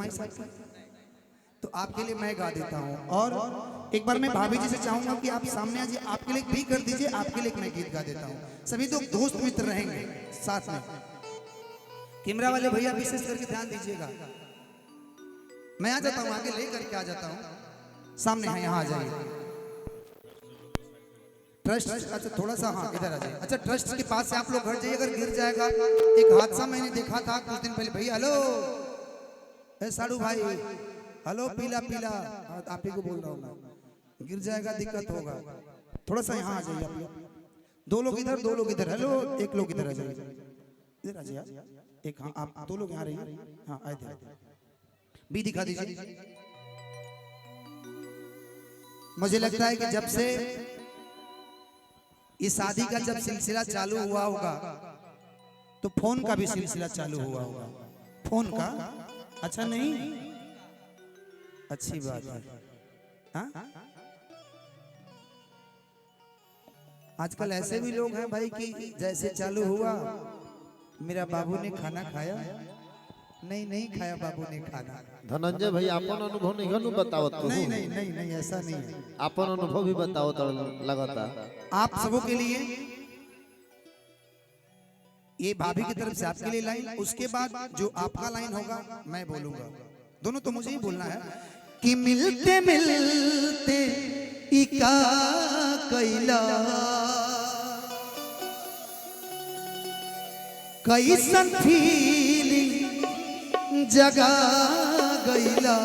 फरमाइश आपकी? तो आपके लिए मैं गा देता हूँ। और एक बार मैं भाभी जी से चाहूंगा कि आप सामने आ जाइए, आपके लिए भी कर दीजिए, आपके लिए मैं गीत गा देता हूँ। सभी तो दोस्त मित्र रहेंगे साथ में। कैमरा वाले भैया विशेष करके ध्यान दीजिएगा। मैं आ जाता हूँ, आगे लेकर के आ जाता हूँ। सामने है, यहाँ आ जाइए। ट्रस्ट, अच्छा थोड़ा सा, हाँ इधर आ जाइए। अच्छा ट्रस्ट के पास से आप लोग हट जाइए, अगर गिर जाएगा। एक हादसा मैंने देखा था कुछ दिन पहले। भैया हेलो, साड़ू भाई हेलो, पीला पीला, आप ही को बोल रहा हूँ मैं। गिर जाएगा, दिक्कत होगा। थोड़ा सा यहाँ आ जाइए आप लोग। दो लोग इधर, दो लोग इधर। हेलो, एक लोग इधर आ जाइए, इधर आ जाइए। एक, हाँ आप दो लोग यहाँ रहिए। हाँ आए थे, भी दिखा दीजिए। मुझे लगता है कि जब से ये शादी का जब सिलसिला चालू हुआ होगा तो फोन का भी सिलसिला चालू हुआ होगा। फोन का, अच्छा नहीं, अच्छी बात है। हाँ? आजकल ऐसे भी लोग हैं भाई कि जैसे चालू हुआ, मेरा बाबू ने खाना खाया, नहीं नहीं खाया बाबू ने खाना। धनंजय भाई अपन अनुभव नहीं बताओ तो। नहीं नहीं नहीं नहीं, ऐसा नहीं है। अपन अनुभव भी बताओ तो लगाता। आप सबों के लिए ये भाभी की तरफ से आपके लिए लाइन, उसके बाद जो आपका लाइन होगा मैं बोलूंगा। दोनों तो मुझे ही बोलना है कि मिलते मिलते इका कैला, कैसन फीलिंग जगा गईला,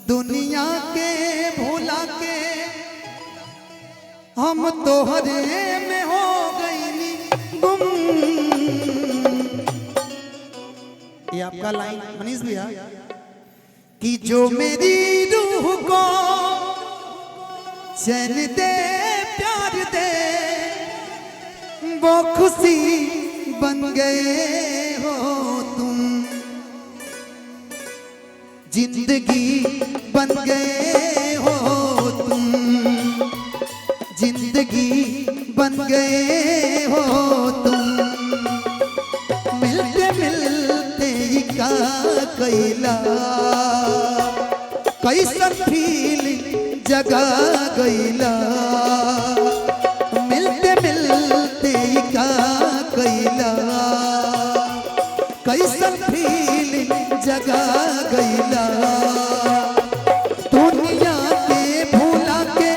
दुनिया के भूला के हम तोहरे में हो गईली गुम। ये आपका लाइन मनीष भैया, कि जो मेरी रूह को चैन दे प्यार दे, वो खुशी बन गए हो तुम, जिंदगी बन गए हो तुम, जिंदगी बन गए हो तुम। मिलते मिलते का कैला, कैसन फीलिंग जगा गईला, मिलते मिलते का कैला, कैसन फीलिंग जगा गईला, दुनिया के भूला के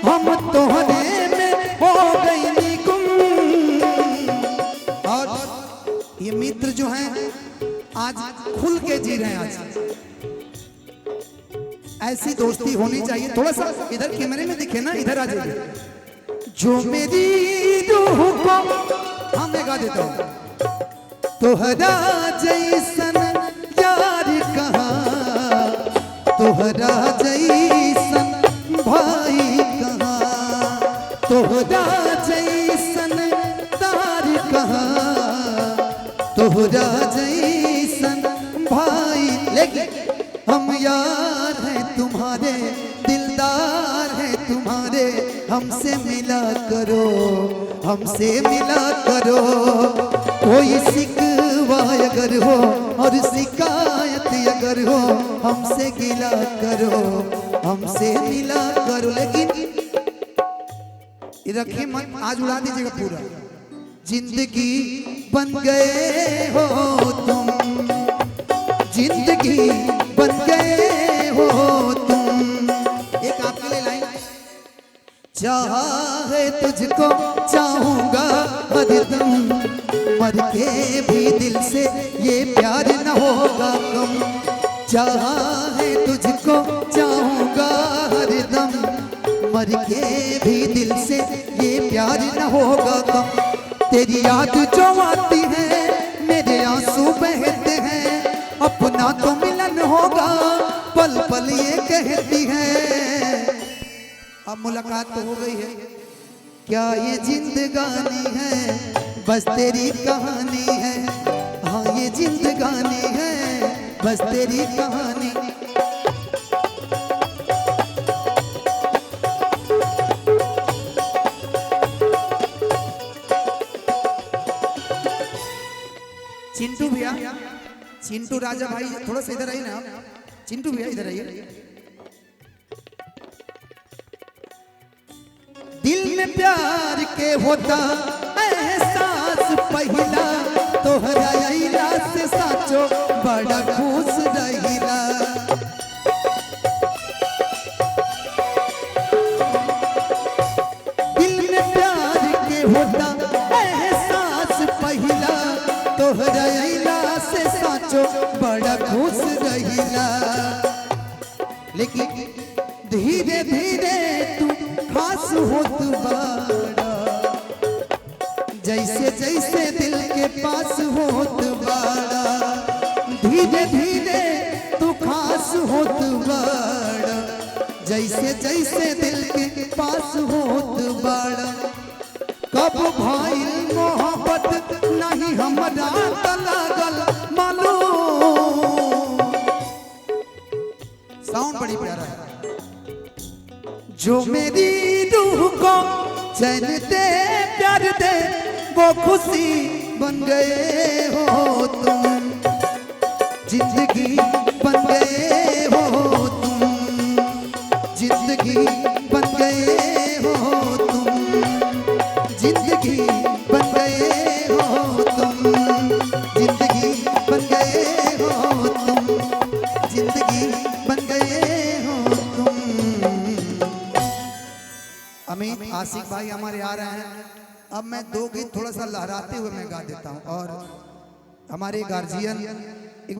हम तोहरे में हो गईली गुम। और ये मित्र जो हैं आज खुल के जी रहे हैं। आज ऐसी दोस्ती होनी चाहिए। थोड़ा सा इधर कैमरे में दिखे ना, इधर आ जाइए। जो मेरी रूह को, हाँ मैं गा देता हूँ, तोहरा जैसन यार कहाँ, तोहरा जैसन भाई कहाँ, तोहरा जैसन तार कहाँ, तोहरा जैसन भाई। लेकिन हम यार हैं तुम्हारे, दिलदार हैं तुम्हारे, हमसे मिला करो, हमसे मिला करो। कोई शिकवा अगर हो और शिकायत अगर हो, हमसे गिला करो, हमसे मिला करो। लेकिन रखे मन, आज उड़ा दीजिएगा पूरा। जिंदगी बन गए हो तुम, जिंदगी बन गए हो तुम। एक आपके लिए लाइन, चाहे तुझको चाहूंगा हरदम, मर के भी दिल से ये प्यार न होगा कम। चाहे तुझको चाहूंगा हरदम, मर के भी दिल से ये प्यार न होगा कम। तेरी याद जो आती है मेरे आंसू बहते हैं, अपना तो मिलन होगा पल पल ये कहती है। अब मुलाकात तो हो गई है, क्या ये जिंदगानी है, बस तेरी कहानी है। हाँ ये जिंदगानी है, बस तेरी कहानी। चिंटू भैया भैया, चिंटू राजा भाई थोड़ा सा इधर आइए ना आप। चिंटू भैया इधर आइए। दिल में प्यार के होता एहसास पहिला, तोहरा अइला से साचो बड़ा खुश रहिला। दिल में प्यार के होता एहसास पहिला, तोहरा अइला से साचो बड़ा खुश रहिला। लेकिन धीरे धीरे तू खास होत बाड़ा, जैसे जैसे दिल के पास होत बाड़ा। धीरे धीरे तू खास होत बाड़ा, जैसे जैसे दिल के पास होत बाड़ा। कब भाई मोहब्बत नहीं हमरा त लागल मालूम। साउंड बड़ी प्यारा है। जो मेरी रूह को चैन दे प्यार दे, वो खुशी बन गए हो तुम। जिंदगी बन गए हो तुम, जिंदगी बन गए हो तुम, जिंदगी बन गए हो तुम, जिंदगी बन गए हो तुम, जिंदगी बन गए हो तुम। अमित आशिक भाई हमारे आ रहे हैं। अब मैं दो गीत थोड़ा सा लहराते हुए मैं गा देता हूँ और हमारे गार्जियन